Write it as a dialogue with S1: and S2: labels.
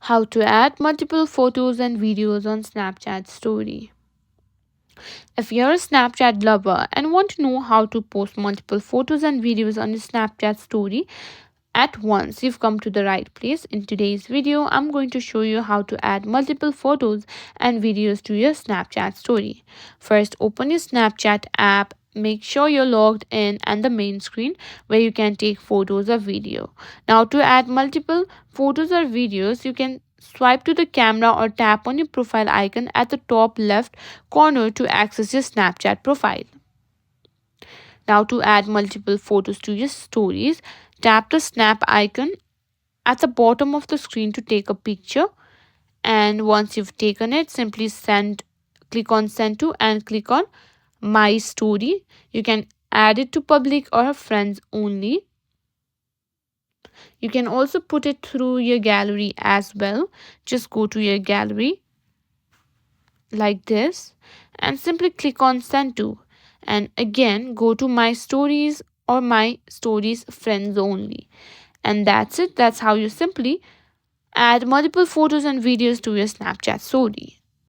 S1: How to add multiple photos and videos on Snapchat story. If you're a Snapchat lover and want to know how to post multiple photos and videos on your Snapchat story at once, you've come to the right place. In today's video, I'm going to show you how to add multiple photos and videos to your Snapchat story. First, open your Snapchat app. Make sure you're logged in and the main screen where you can take photos or video. Now, to add multiple photos or videos, you can swipe to the camera or tap on your profile icon at the top left corner to access your Snapchat profile. Now, to add multiple photos to your stories, tap the snap icon at the bottom of the screen to take a picture. And once you've taken it, simply click on send to and click on my story. You can add it to public or friends only. You can also put it through your gallery as well. Just go to your gallery like this and simply click on send to, and again go to my stories or my stories friends only. And that's it. That's how you simply add multiple photos and videos to your Snapchat story.